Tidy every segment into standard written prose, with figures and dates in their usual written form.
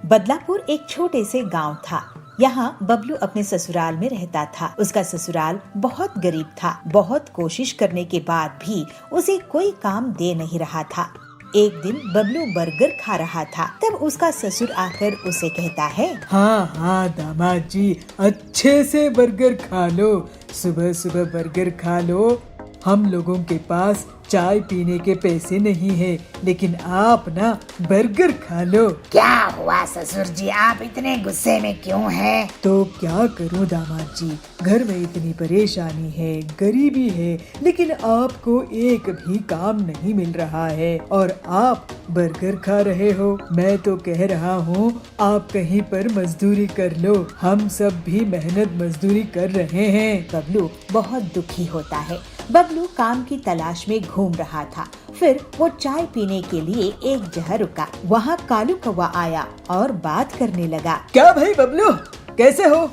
बदलापुर एक छोटे से गांव था। यहाँ बबलू अपने ससुराल में रहता था। उसका ससुराल बहुत गरीब था। बहुत कोशिश करने के बाद भी उसे कोई काम दे नहीं रहा था। एक दिन बबलू बर्गर खा रहा था, तब उसका ससुर आकर उसे कहता है, हाँ हाँ दामाद जी, अच्छे से बर्गर खा लो। सुबह सुबह बर्गर खा लो। हम लोगों के पास चाय पीने के पैसे नहीं है, लेकिन आप ना बर्गर खा लो। क्या हुआ ससुर जी, आप इतने गुस्से में क्यों हैं? तो क्या करूं दामाद जी, घर में इतनी परेशानी है, गरीबी है, लेकिन आपको एक भी काम नहीं मिल रहा है और आप बर्गर खा रहे हो। मैं तो कह रहा हूँ आप कहीं पर मजदूरी कर लो, हम सब भी मेहनत मजदूरी कर रहे हैं। बबलू बहुत दुखी होता है। बबलू काम की तलाश में घूम रहा था। फिर वो चाय पीने के लिए एक जगह रुका। वहाँ कालू कौवा आया और बात करने लगा। क्या भाई बबलू, कैसे हो?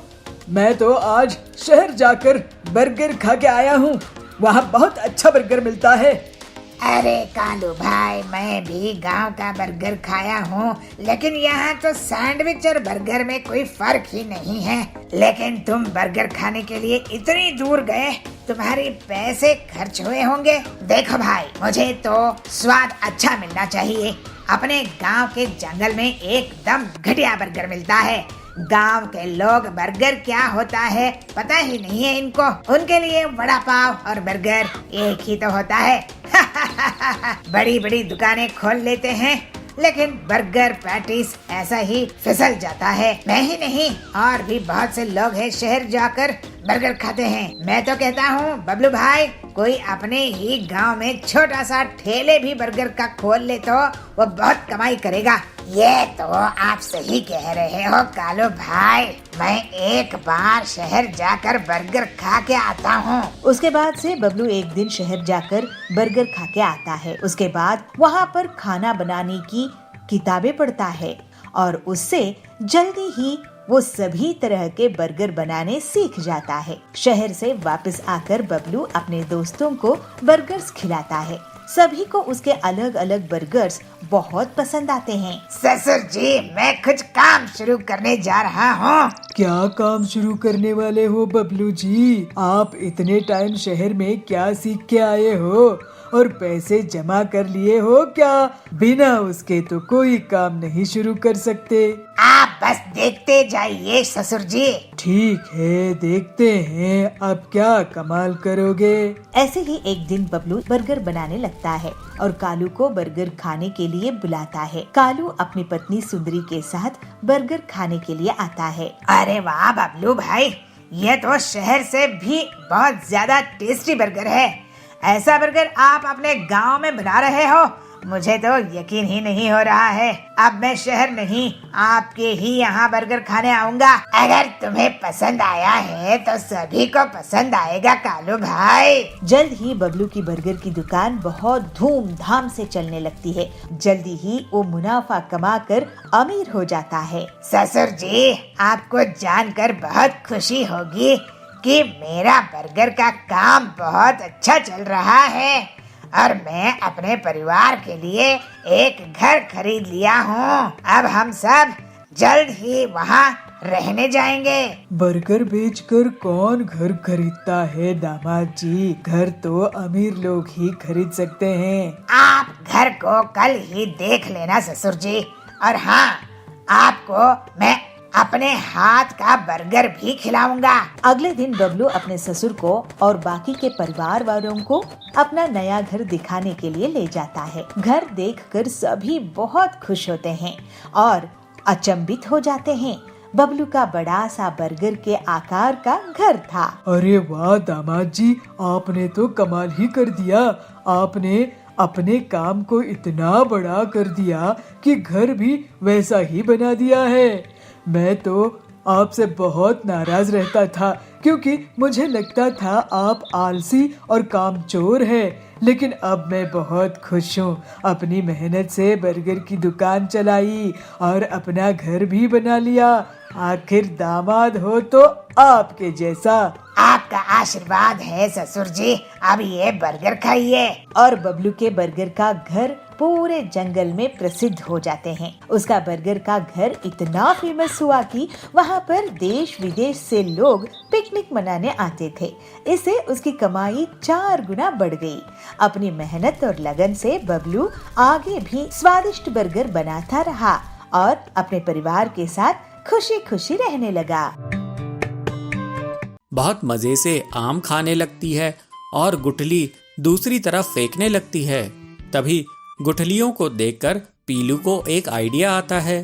मैं तो आज शहर जाकर बर्गर खा के आया हूँ। वहाँ बहुत अच्छा बर्गर मिलता है। अरे कालू भाई, मैं भी गांव का बर्गर खाया हूँ, लेकिन यहाँ तो सैंडविच और बर्गर में कोई फर्क ही नहीं है। लेकिन तुम बर्गर खाने के लिए इतनी दूर गए, तुम्हारे पैसे खर्च हुए होंगे। देखो भाई, मुझे तो स्वाद अच्छा मिलना चाहिए। अपने गांव के जंगल में एकदम घटिया बर्गर मिलता है। गांव के लोग बर्गर क्या होता है पता ही नहीं है इनको। उनके लिए वड़ा पाव और बर्गर एक ही तो होता है। बड़ी बड़ी दुकानें खोल लेते हैं, लेकिन बर्गर पैटीज ऐसा ही फिसल जाता है। मैं ही नहीं, और भी बहुत से लोग हैं शहर जाकर बर्गर खाते हैं। मैं तो कहता हूँ बबलू भाई, कोई अपने ही गांव में छोटा सा ठेले भी बर्गर का खोल ले तो वो बहुत कमाई करेगा। ये तो आप सही कह रहे हो कालू भाई, मैं एक बार शहर जाकर बर्गर खा के आता हूँ। उसके बाद से बबलू एक दिन शहर जाकर बर्गर खा के आता है। उसके बाद वहाँ पर खाना बनाने की किताबें पढ़ता है और उससे जल्दी ही वो सभी तरह के बर्गर बनाने सीख जाता है। शहर से वापस आकर बबलू अपने दोस्तों को बर्गर्स खिलाता है। सभी को उसके अलग अलग बर्गर्स बहुत पसंद आते हैं। ससुर जी, मैं कुछ काम शुरू करने जा रहा हूँ। क्या काम शुरू करने वाले हो बबलू जी? आप इतने टाइम शहर में क्या सीख के आए हो और पैसे जमा कर लिए हो क्या? बिना उसके तो कोई काम नहीं शुरू कर सकते। आप बस देखते जाइए ससुर जी। ठीक है, देखते हैं अब क्या कमाल करोगे। ऐसे ही एक दिन बबलू बर्गर बनाने लगता है और कालू को बर्गर खाने के लिए बुलाता है। कालू अपनी पत्नी सुंदरी के साथ बर्गर खाने के लिए आता है। अरे वाह बबलू भाई, ये तो शहर से भी बहुत ज्यादा टेस्टी बर्गर है। ऐसा बर्गर आप अपने गांव में बना रहे हो? मुझे तो यकीन ही नहीं हो रहा है। अब मैं शहर नहीं, आपके ही यहाँ बर्गर खाने आऊंगा। अगर तुम्हें पसंद आया है तो सभी को पसंद आएगा कालू भाई। जल्द ही बबलू की बर्गर की दुकान बहुत धूमधाम से चलने लगती है। जल्दी ही वो मुनाफा कमाकर अमीर हो जाता है। ससुर जी, आपको जानकर बहुत खुशी होगी कि मेरा बर्गर का काम बहुत अच्छा चल रहा है और मैं अपने परिवार के लिए एक घर खरीद लिया हूँ। अब हम सब जल्द ही वहाँ रहने जाएंगे। बर्गर बेचकर कौन घर खरीदता है दामाद जी? घर तो अमीर लोग ही खरीद सकते हैं। आप घर को कल ही देख लेना ससुर जी। और हाँ, आपको मैं अपने हाथ का बर्गर भी खिलाऊंगा। अगले दिन बबलू अपने ससुर को और बाकी के परिवार वालों को अपना नया घर दिखाने के लिए ले जाता है। घर देखकर सभी बहुत खुश होते हैं और अचंभित हो जाते हैं। बबलू का बड़ा सा बर्गर के आकार का घर था। अरे वाह दामाद जी, आपने तो कमाल ही कर दिया। आपने अपने काम को इतना बड़ा कर दिया कि घर भी वैसा ही बना दिया है। मैं तो आपसे बहुत नाराज रहता था, क्योंकि मुझे लगता था आप आलसी और कामचोर हैं। लेकिन अब मैं बहुत खुश हूँ। अपनी मेहनत से बर्गर की दुकान चलाई और अपना घर भी बना लिया। आखिर दामाद हो तो आपके जैसा। आपका आशीर्वाद है ससुर जी। अब ये बर्गर खाइए। और बबलू के बर्गर का घर पूरे जंगल में प्रसिद्ध हो जाते हैं। उसका बर्गर का घर इतना फेमस हुआ कि वहाँ पर देश विदेश से लोग पिकनिक मनाने आते थे। इससे उसकी कमाई 4 गुना बढ़ गई। अपनी मेहनत और लगन से बबलू आगे भी स्वादिष्ट बर्गर बनाता रहा और अपने परिवार के साथ खुशी खुशी रहने लगा। बहुत मजे से आम खाने लगती है और गुठली दूसरी तरफ फेंकने लगती है। तभी गुठलियों को देखकर पीलू को एक आइडिया आता है।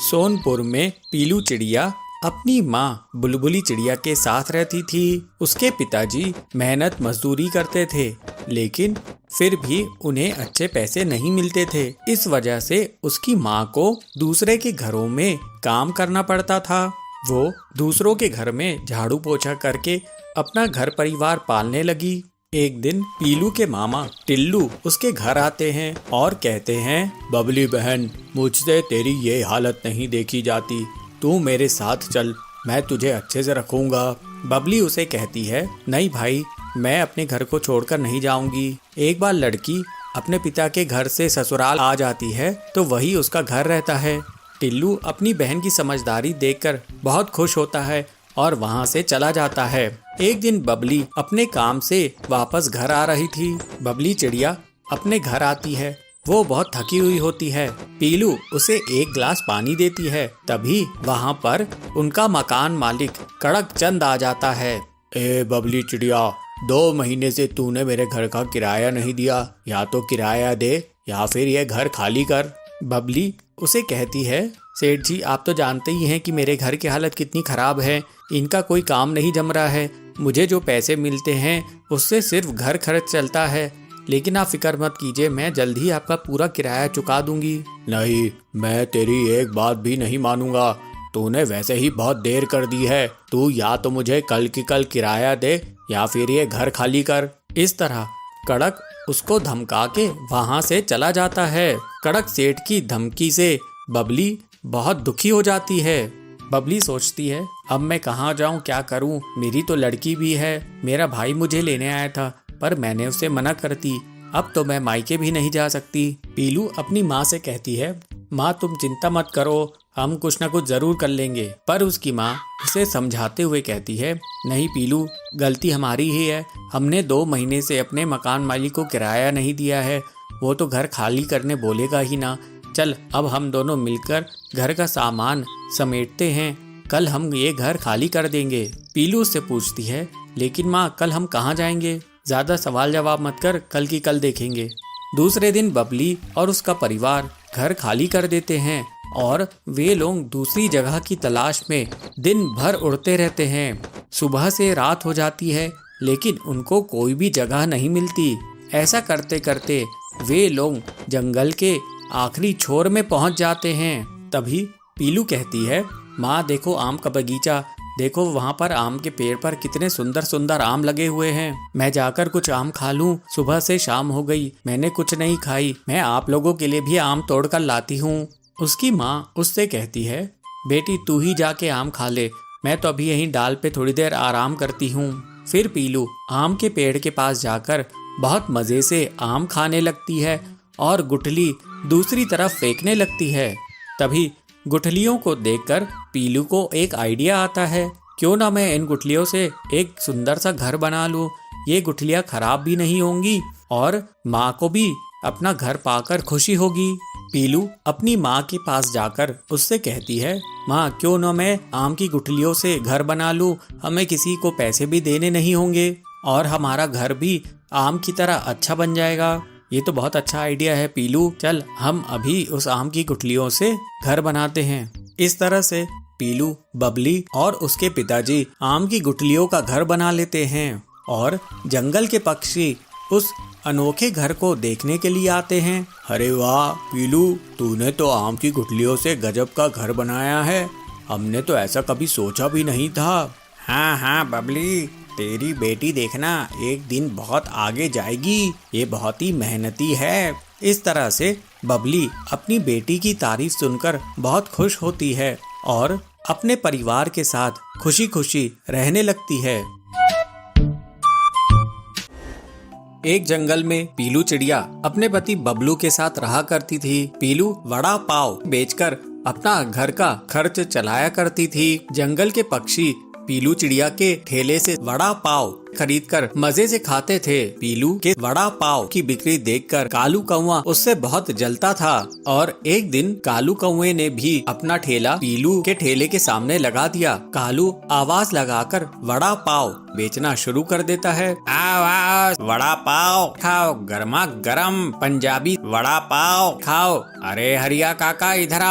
सोनपुर में पीलू चिड़िया अपनी माँ बुलबुली चिड़िया के साथ रहती थी। उसके पिताजी मेहनत मजदूरी करते थे, लेकिन फिर भी उन्हें अच्छे पैसे नहीं मिलते थे। इस वजह से उसकी माँ को दूसरे के घरों में काम करना पड़ता था। वो दूसरों के घर में झाड़ू पोछा करके अपना घर परिवार पालने लगी। एक दिन पीलू के मामा टिल्लू उसके घर आते हैं और कहते हैं, बबली बहन, मुझसे तेरी ये हालत नहीं देखी जाती, तू मेरे साथ चल, मैं तुझे अच्छे से रखूंगा। बबली उसे कहती है, नहीं भाई, मैं अपने घर को छोड़कर नहीं जाऊंगी। एक बार लड़की अपने पिता के घर से ससुराल आ जाती है तो वही उसका घर रहता है। टिल्लू अपनी बहन की समझदारी देखकर बहुत खुश होता है और वहाँ से चला जाता है। एक दिन बबली अपने काम से वापस घर आ रही थी। बबली चिड़िया अपने घर आती है। वो बहुत थकी हुई होती है। पीलू उसे एक गिलास पानी देती है। तभी वहाँ पर उनका मकान मालिक कड़क चंद आ जाता है। ए बबली चिड़िया, 2 महीने से तूने मेरे घर का किराया नहीं दिया, या तो किराया दे या फिर ये घर खाली कर। बबली उसे कहती है, सेठ जी, आप तो जानते ही हैं कि मेरे घर की हालत कितनी खराब है। इनका कोई काम नहीं जम रहा है। मुझे जो पैसे मिलते हैं उससे सिर्फ घर खर्च चलता है। लेकिन आप फिक्र मत कीजिए, मैं जल्द ही आपका पूरा किराया चुका दूंगी। नहीं, मैं तेरी एक बात भी नहीं मानूंगा। तूने वैसे ही बहुत देर कर दी है। तू या तो मुझे कल की कल किराया दे या फिर ये घर खाली कर। इस तरह कड़क उसको धमका के वहाँ से चला जाता है। कड़क सेठ की धमकी से बबली बहुत दुखी हो जाती है। बबली सोचती है, अब मैं कहाँ जाऊँ, क्या करूँ? मेरी तो लड़की भी है। मेरा भाई मुझे लेने आया था पर मैंने उसे मना कर दी। अब तो मैं मायके भी नहीं जा सकती। पीलू अपनी माँ से कहती है, माँ तुम चिंता मत करो, हम कुछ ना कुछ जरूर कर लेंगे। पर उसकी माँ उसे समझाते हुए कहती है, नहीं पीलू, गलती हमारी ही है। हमने 2 महीने से अपने मकान मालिक को किराया नहीं दिया है। वो तो घर खाली करने बोलेगा ही ना। चल अब हम दोनों मिलकर घर का सामान समेटते हैं, कल हम ये घर खाली कर देंगे। पीलू उससे पूछती है, लेकिन माँ कल हम कहाँ जाएंगे? ज्यादा सवाल जवाब मत कर, कल की कल देखेंगे। दूसरे दिन बबली और उसका परिवार घर खाली कर देते हैं और वे लोग दूसरी जगह की तलाश में दिन भर उड़ते रहते हैं। सुबह से रात हो जाती है लेकिन उनको कोई भी जगह नहीं मिलती। ऐसा करते करते वे लोग जंगल के आखिरी छोर में पहुंच जाते हैं। तभी पीलू कहती है, माँ देखो आम का बगीचा, देखो वहाँ पर आम के पेड़ पर कितने सुंदर सुंदर आम लगे हुए हैं। मैं जाकर कुछ आम खा लूं। सुबह से शाम हो गई, मैंने कुछ नहीं खाई। मैं आप लोगों के लिए भी आम तोड़कर लाती हूँ। उसकी माँ उससे कहती है, बेटी तू ही जाके आम खा ले, मैं तो अभी यहीं डाल पे थोड़ी देर आराम करती हूँ। फिर पीलू आम के पेड़ के पास जाकर बहुत मजे से आम खाने लगती है और गुठली दूसरी तरफ फेंकने लगती है। तभी गुठलियों को देखकर पीलू को एक आइडिया आता है, क्यों ना मैं इन गुठलियों से एक सुंदर सा घर बना लूं। ये गुठलियां खराब भी नहीं होंगी और माँ को भी अपना घर पाकर खुशी होगी। पीलू अपनी माँ के पास जाकर उससे कहती है, माँ क्यों ना मैं आम की गुठलियों से घर बना लूं, हमें किसी को पैसे भी देने नहीं होंगे और हमारा घर भी आम की तरह अच्छा बन जाएगा। ये तो बहुत अच्छा आइडिया है पीलू, चल हम अभी उस आम की गुठलियों से घर बनाते हैं। इस तरह से पीलू, बबली और उसके पिताजी आम की गुठलियों का घर बना लेते हैं और जंगल के पक्षी उस अनोखे घर को देखने के लिए आते हैं। अरे वाह पीलू, तूने तो आम की गुठलियों से गजब का घर बनाया है, हमने तो ऐसा कभी सोचा भी नहीं था। हाँ हाँ बबली, तेरी बेटी देखना एक दिन बहुत आगे जाएगी, ये बहुत ही मेहनती है। इस तरह से बबली अपनी बेटी की तारीफ सुनकर बहुत खुश होती है और अपने परिवार के साथ खुशी खुशी रहने लगती है। एक जंगल में पीलू चिड़िया अपने पति बबलू के साथ रहा करती थी। पीलू वड़ा पाव बेचकर अपना घर का खर्च चलाया करती थी। जंगल के पक्षी पीलू चिड़िया के ठेले से वड़ा पाव खरीदकर मजे से खाते थे। पीलू के वड़ा पाव की बिक्री देखकर कालू कौवा उससे बहुत जलता था और एक दिन कालू कौवे ने भी अपना ठेला पीलू के ठेले के सामने लगा दिया। कालू आवाज लगाकर वड़ा पाव बेचना शुरू कर देता है। आओ आओ वड़ा पाव खाओ, गर्मा गर्म पंजाबी वड़ा पाव खाओ। अरे हरिया काका इधर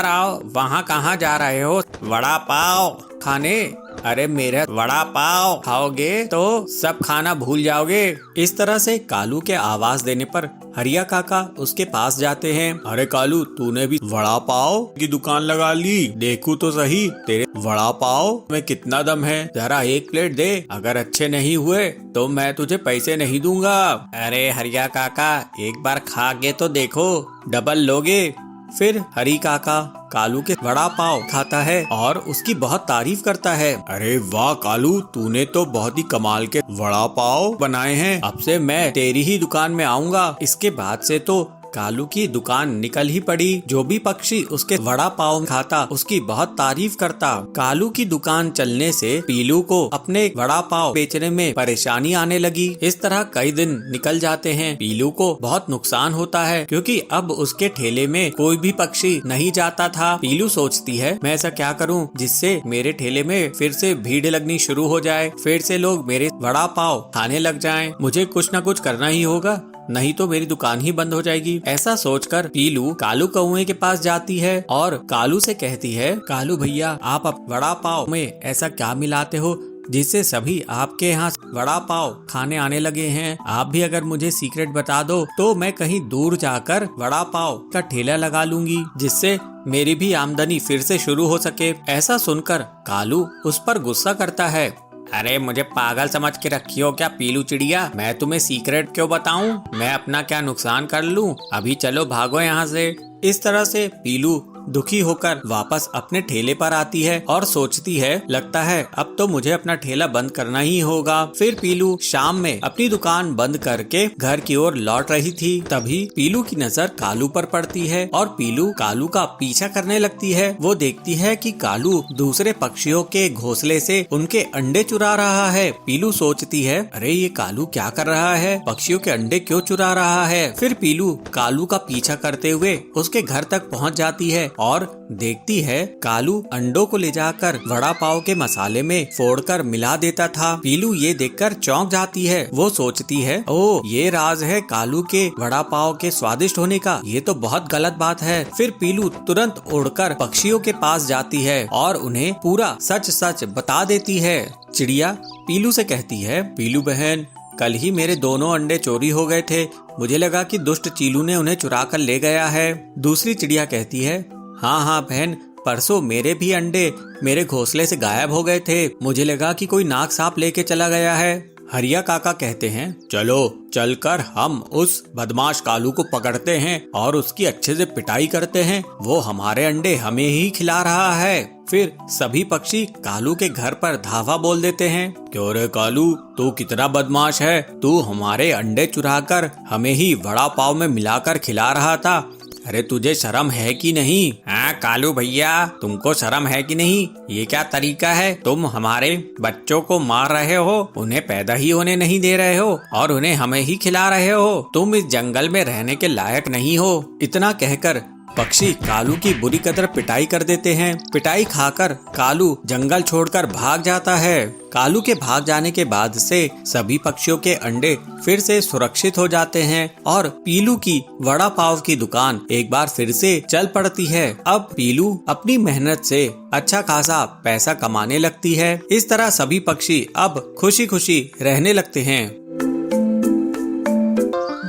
आओ, वहाँ कहाँ जा रहे हो वड़ा पाव खाने? अरे मेरा वड़ा पाव खाओगे तो सब खाना भूल जाओगे। इस तरह से कालू के आवाज देने पर हरिया काका उसके पास जाते हैं। अरे कालू, तूने भी वड़ा पाव की दुकान लगा ली? देखूं तो सही तेरे वड़ा पाव में कितना दम है, जरा एक प्लेट दे। अगर अच्छे नहीं हुए तो मैं तुझे पैसे नहीं दूंगा। अरे हरिया काका, एक बार खा के तो देखो, डबल लोगे। फिर हरी काका कालू के वड़ा पाव खाता है और उसकी बहुत तारीफ करता है। अरे वाह कालू, तूने तो बहुत ही कमाल के वड़ा पाव बनाए हैं। अब से मैं तेरी ही दुकान में आऊंगा। इसके बाद से तो कालू की दुकान निकल ही पड़ी। जो भी पक्षी उसके वड़ा पाव खाता उसकी बहुत तारीफ करता। कालू की दुकान चलने से पीलू को अपने वड़ा पाव बेचने में परेशानी आने लगी। इस तरह कई दिन निकल जाते हैं। पीलू को बहुत नुकसान होता है क्योंकि अब उसके ठेले में कोई भी पक्षी नहीं जाता था। पीलू सोचती है, मैं ऐसा क्या करूं जिससे मेरे ठेले में फिर से भीड़ लगनी शुरू हो जाए, फिर से लोग मेरे वड़ा पाव खाने लग जाएं। मुझे कुछ न कुछ करना ही होगा, नहीं तो मेरी दुकान ही बंद हो जाएगी। ऐसा सोचकर पीलू कालू कौवे के पास जाती है और कालू से कहती है, कालू भैया, आप वड़ा पाव में ऐसा क्या मिलाते हो जिससे सभी आपके यहाँ वड़ा पाव खाने आने लगे हैं? आप भी अगर मुझे सीक्रेट बता दो तो मैं कहीं दूर जाकर वड़ा पाव का ठेला लगा लूंगी, जिससे मेरी भी आमदनी फिर से शुरू हो सके। ऐसा सुनकर कालू उस पर गुस्सा करता है। अरे मुझे पागल समझ के रखी हो क्या पीलू चिड़िया? मैं तुम्हें सीक्रेट क्यों बताऊं? मैं अपना क्या नुकसान कर लूं? अभी चलो भागो यहाँ से। इस तरह से पीलू दुखी होकर वापस अपने ठेले पर आती है और सोचती है, लगता है अब तो मुझे अपना ठेला बंद करना ही होगा। फिर पीलू शाम में अपनी दुकान बंद करके घर की ओर लौट रही थी। तभी पीलू की नजर कालू पर पड़ती है और पीलू कालू का पीछा करने लगती है। वो देखती है कि कालू दूसरे पक्षियों के घोंसले से उनके अंडे चुरा रहा है। पीलू सोचती है, अरे ये कालू क्या कर रहा है, पक्षियों के अंडे क्यों चुरा रहा है? फिर पीलू कालू का पीछा करते हुए उसके घर तक पहुँच जाती है और देखती है कालू अंडों को ले जाकर वड़ा पाव के मसाले में फोड़कर मिला देता था। पीलू ये देखकर चौंक जाती है। वो सोचती है, ओ ये राज है कालू के वड़ा पाव के स्वादिष्ट होने का, ये तो बहुत गलत बात है। फिर पीलू तुरंत उड़कर पक्षियों के पास जाती है और उन्हें पूरा सच सच बता देती है। चिड़िया पीलू से कहती है, पीलू बहन, कल ही मेरे दोनों अंडे चोरी हो गए थे। मुझे लगा कि दुष्ट चीलू ने उन्हें चुरा कर ले गया है। दूसरी चिड़िया कहती है, हाँ बहन, परसों मेरे भी अंडे मेरे घोंसले से गायब हो गए थे। मुझे लगा कि कोई नाग सांप लेके चला गया है। हरिया काका कहते हैं, चलो चलकर हम उस बदमाश कालू को पकड़ते हैं और उसकी अच्छे से पिटाई करते हैं। वो हमारे अंडे हमें ही खिला रहा है। फिर सभी पक्षी कालू के घर पर धावा बोल देते हैं, क्यों रे कालू, तू कितना बदमाश है, तू हमारे अंडे चुराकर हमें ही वड़ा पाव में मिलाकर खिला रहा था। अरे तुझे शर्म है कि नहीं? हाँ कालू भैया, तुमको शर्म है कि नहीं? ये क्या तरीका है? तुम हमारे बच्चों को मार रहे हो, उन्हें पैदा ही होने नहीं दे रहे हो और उन्हें हमें ही खिला रहे हो। तुम इस जंगल में रहने के लायक नहीं हो। इतना कहकर पक्षी कालू की बुरी कदर पिटाई कर देते हैं। पिटाई खाकर कालू जंगल छोड़कर भाग जाता है। कालू के भाग जाने के बाद से सभी पक्षियों के अंडे फिर से सुरक्षित हो जाते हैं और पीलू की वड़ा पाव की दुकान एक बार फिर से चल पड़ती है। अब पीलू अपनी मेहनत से अच्छा खासा पैसा कमाने लगती है। इस तरह सभी पक्षी अब खुशी खुशी रहने लगते हैं।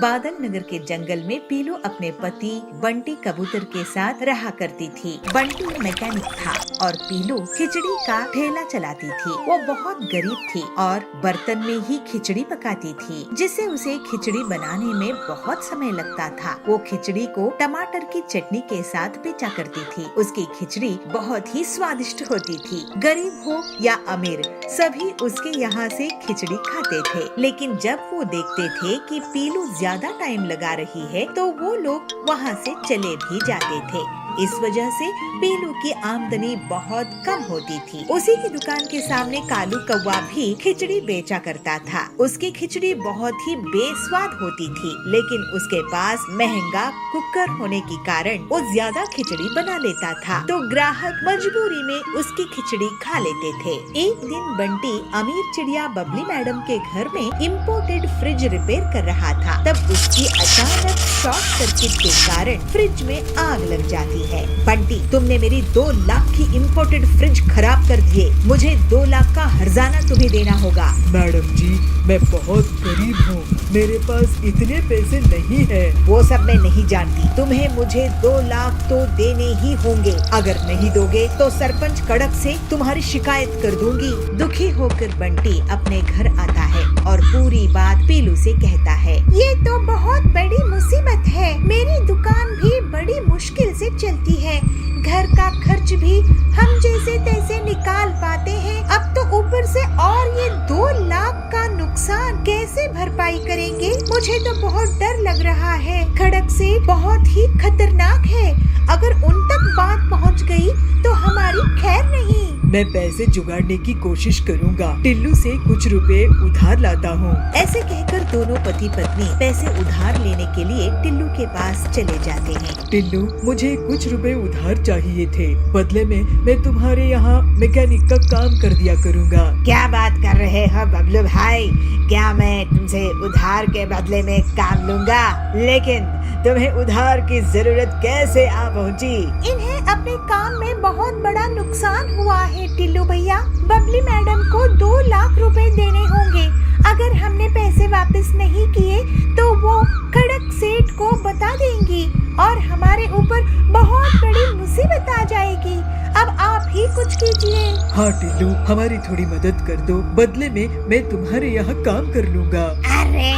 बादल नगर के जंगल में पीलू अपने पति बंटी कबूतर के साथ रहा करती थी। बंटी मैकेनिक था और पीलू खिचड़ी का ठेला चलाती थी। वो बहुत गरीब थी और बर्तन में ही खिचड़ी पकाती थी, जिससे उसे खिचड़ी बनाने में बहुत समय लगता था। वो खिचड़ी को टमाटर की चटनी के साथ बेचा करती थी। उसकी खिचड़ी बहुत ही स्वादिष्ट होती थी। गरीब हो या अमीर, सभी उसके यहाँ से खिचड़ी खाते थे। लेकिन जब वो देखते थे कि पीलू ज्यादा टाइम लगा रही है, तो वो लोग वहाँ से चले भी जाते थे। इस वजह से पीलू की आमदनी बहुत कम होती थी। उसी की दुकान के सामने कालू कौवा भी खिचड़ी बेचा करता था। उसकी खिचड़ी बहुत ही बेस्वाद होती थी, लेकिन उसके पास महंगा कुकर होने के कारण वो ज्यादा खिचड़ी बना लेता था, तो ग्राहक मजबूरी में उसकी खिचड़ी खा लेते थे। एक दिन बंटी अमीर चिड़िया बबली मैडम के घर में इम्पोर्टेड फ्रिज रिपेयर कर रहा था। तब उसकी अचानक शॉर्ट सर्किट के कारण फ्रिज में आग लग जाती है। बंटी, तुमने मेरी 2 लाख की इम्पोर्टेड फ्रिज खराब कर दिए। मुझे 2 लाख का हर्जाना तुम्हें देना होगा। मैडम जी, मैं बहुत गरीब हूँ, मेरे पास इतने पैसे नहीं है। वो सब मैं नहीं जानती, तुम्हें मुझे 2 लाख तो देने ही होंगे। अगर नहीं दोगे तो सरपंच कड़क से तुम्हारी शिकायत कर दूंगी। दुखी होकर बंटी अपने घर आता है और पूरी बात पीलू से कहता है। ये तो बहुत बड़ी मुसीबत है, मेरी दुकान भी बड़ी मुश्किल से चलती है। घर का खर्च भी हम जैसे तैसे निकाल पाते हैं, अब तो ऊपर से और ये 2 लाख का नुकसान कैसे भरपाई करेंगे। मुझे तो बहुत डर लग रहा है। खड़क से बहुत ही खतरनाक है, अगर उन तक बात पहुंच गई तो हमारी खैर नहीं। मैं पैसे जुगाड़ने की कोशिश करूंगा, टिल्लू से कुछ रुपए उधार लाता हूँ। ऐसे कहकर दोनों पति पत्नी पैसे उधार लेने के लिए टिल्लू के पास चले जाते हैं। टिल्लू, मुझे कुछ रुपए उधार चाहिए थे, बदले में मैं तुम्हारे यहाँ मैकेनिक का काम कर दिया करूँगा। क्या बात कर रहे हो बबलू भाई, क्या मैं तुमसे उधार के बदले में काम लूंगा? लेकिन तुम्हें उधार की जरूरत कैसे आ पहुँची? इन्हें अपने काम में बहुत बड़ा नुकसान हुआ है टिल्लू भैया। बबली मैडम को 2 लाख रुपए देने होंगे। अगर हमने पैसे वापस नहीं किए तो वो कड़क सेठ को बता देंगी और हमारे ऊपर बहुत बड़ी मुसीबत आ जाएगी। अब आप ही कुछ कीजिए। हाँ टिल्लू, हमारी थोड़ी मदद कर दो, बदले में मैं तुम्हारे यहाँ काम कर लूँगा। अरे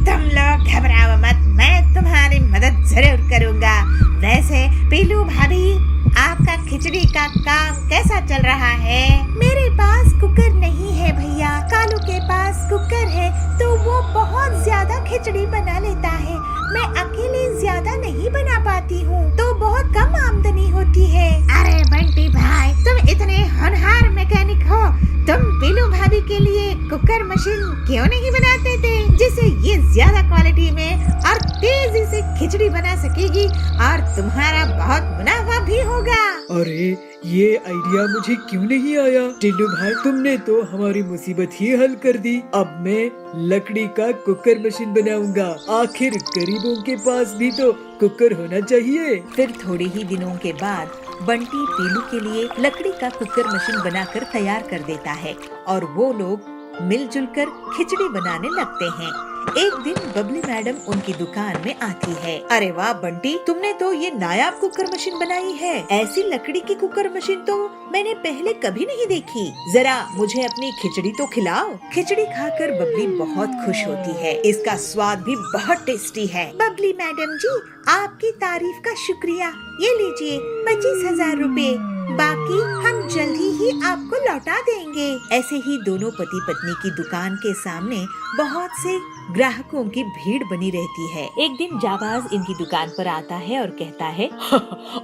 तुम लोग घबराओ मत, मैं तुम्हारी मदद जरूर करूँगा। वैसे पीलू भाभी, आपका खिचड़ी का काम कैसा चल रहा है? मेरे पास कुकर नहीं है भैया, कालू के पास कुकर है तो वो बहुत ज्यादा खिचड़ी बना लेता है। मैं अकेले ज्यादा नहीं बना पाती हूँ तो बहुत कम आमदनी होती है। अरे बंटी भाई, तुम इतने होनहार मैकेनिक हो, तुम पीलू भाभी के लिए कुकर मशीन क्यों नहीं बनाते थे, जिससे ये ज्यादा क्वालिटी में और तेजी से खिचड़ी बना सकेगी और तुम्हारा बहुत मुनाफा भी होगा। अरे ये आइडिया मुझे क्यों नहीं आया? टिल्लू भाई, तुमने तो हमारी मुसीबत ही हल कर दी। अब मैं लकड़ी का कुकर मशीन बनाऊंगा। आखिर गरीबों के पास भी तो कुकर होना चाहिए। फिर थोड़े ही दिनों के बाद बंटी पीलू के लिए लकड़ी का कुकर मशीन बनाकर तैयार कर देता है और वो लोग मिलजुल कर खिचड़ी बनाने लगते हैं। एक दिन बबली मैडम उनकी दुकान में आती है। अरे वाह बंटी, तुमने तो ये नायाब कुकर मशीन बनाई है। ऐसी लकड़ी की कुकर मशीन तो मैंने पहले कभी नहीं देखी। जरा मुझे अपनी खिचड़ी तो खिलाओ। खिचड़ी खाकर बबली बहुत खुश होती है। इसका स्वाद भी बहुत टेस्टी है। बबली मैडम जी, आपकी तारीफ का शुक्रिया। ये लीजिए 25,000 रुपए, बाकी हम जल्दी ही आपको लौटा देंगे। ऐसे ही दोनों पति पत्नी की दुकान के सामने बहुत से ग्राहकों की भीड़ बनी रहती है। एक दिन जाबाज इनकी दुकान पर आता है और कहता है,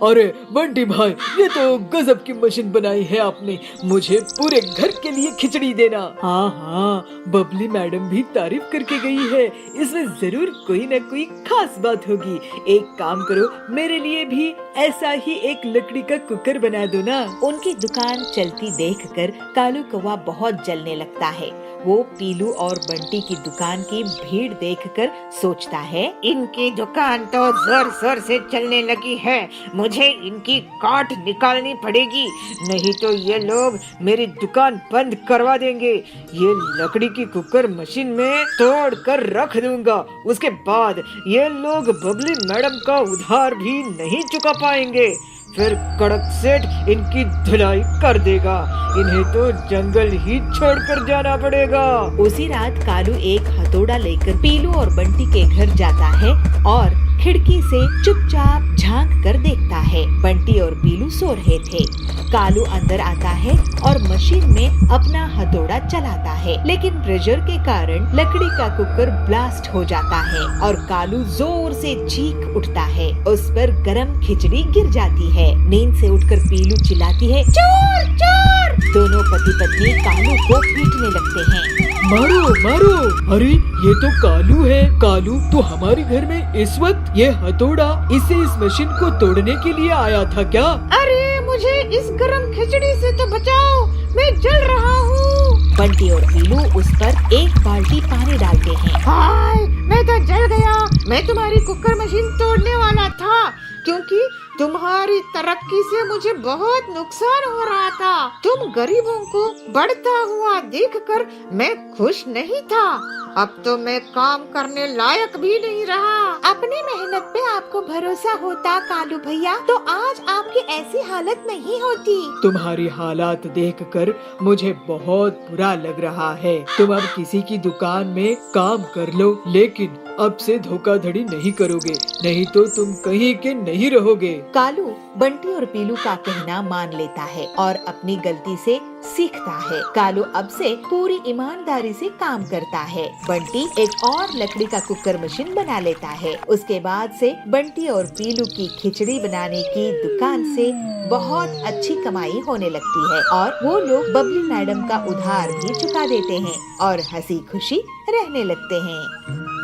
अरे बंटी भाई, ये तो गजब की मशीन बनाई है आपने। मुझे पूरे घर के लिए खिचड़ी देना। हाँ हाँ, बबली मैडम भी तारीफ करके गई है। इसमें जरूर कोई न कोई खास बात होगी। एक काम करो, मेरे लिए भी ऐसा ही एक लकड़ी का कुकर बना दो ना। उनकी दुकान चलती देखकर कालू कौवा बहुत जलने लगता है। वो पीलू और बंटी की दुकान की भीड़ देखकर सोचता है, इनकी दुकान तो जोर जोर से चलने लगी है, मुझे इनकी काट निकालनी पड़ेगी, नहीं तो ये लोग मेरी दुकान बंद करवा देंगे। ये लकड़ी की कुकर मशीन में तोड़ कर रख दूंगा, उसके बाद ये लोग बबली मैडम का उधार भी नहीं चुका पाएंगे, फिर कड़क सेठ इनकी धुलाई कर देगा, इन्हें तो जंगल ही छोड़कर जाना पड़ेगा। उसी रात कालू एक हथौड़ा लेकर पीलू और बंटी के घर जाता है और खिड़की से चुपचाप झांक कर देखता है। बंटी और पीलू सो रहे थे। कालू अंदर आता है और मशीन में अपना हथौड़ा चलाता है, लेकिन प्रेशर के कारण लकड़ी का कुकर ब्लास्ट हो जाता है और कालू जोर से चीख उठता है। उस पर गरम खिचड़ी गिर जाती है। नींद से उठकर पीलू चिल्लाती है, चोर चोर। दोनों पति पत्नी कालू को पीटने लगते हैं। मारो मारो। अरे ये तो कालू है। कालू तो हमारे घर में इस वक्त ये हथौड़ा इसे इस मशीन को तोड़ने के लिए आया था क्या? अरे मुझे इस गरम खिचड़ी से तो बचाओ, मैं जल रहा हूँ। बंटी और पीलू उस पर एक बाल्टी पानी डालते हैं। हाय, मैं तो जल गया। मैं तुम्हारी कुकर मशीन तोड़ने वाला था, क्योंकि तुम्हारी तरक्की से मुझे बहुत नुकसान हो रहा था। तुम गरीबों को बढ़ता हुआ देखकर मैं खुश नहीं था। अब तो मैं काम करने लायक भी नहीं रहा। अपनी मेहनत पे आपको भरोसा होता कालू भैया, तो आज आपकी ऐसी हालत नहीं होती। तुम्हारी हालात देखकर मुझे बहुत बुरा लग रहा है। तुम अब किसी की दुकान में काम कर लो, लेकिन अब से धोखाधड़ी नहीं करोगे, नहीं तो तुम कहीं के नहीं रहोगे। कालू बंटी और पीलू का कहना मान लेता है और अपनी गलती से सीखता है। कालू अब से पूरी ईमानदारी से काम करता है। बंटी एक और लकड़ी का कुकर मशीन बना लेता है। उसके बाद से बंटी और पीलू की खिचड़ी बनाने की दुकान से बहुत अच्छी कमाई होने लगती है और वो लोग बबली मैडम का उधार भी चुका देते हैं और हंसी खुशी रहने लगते हैं।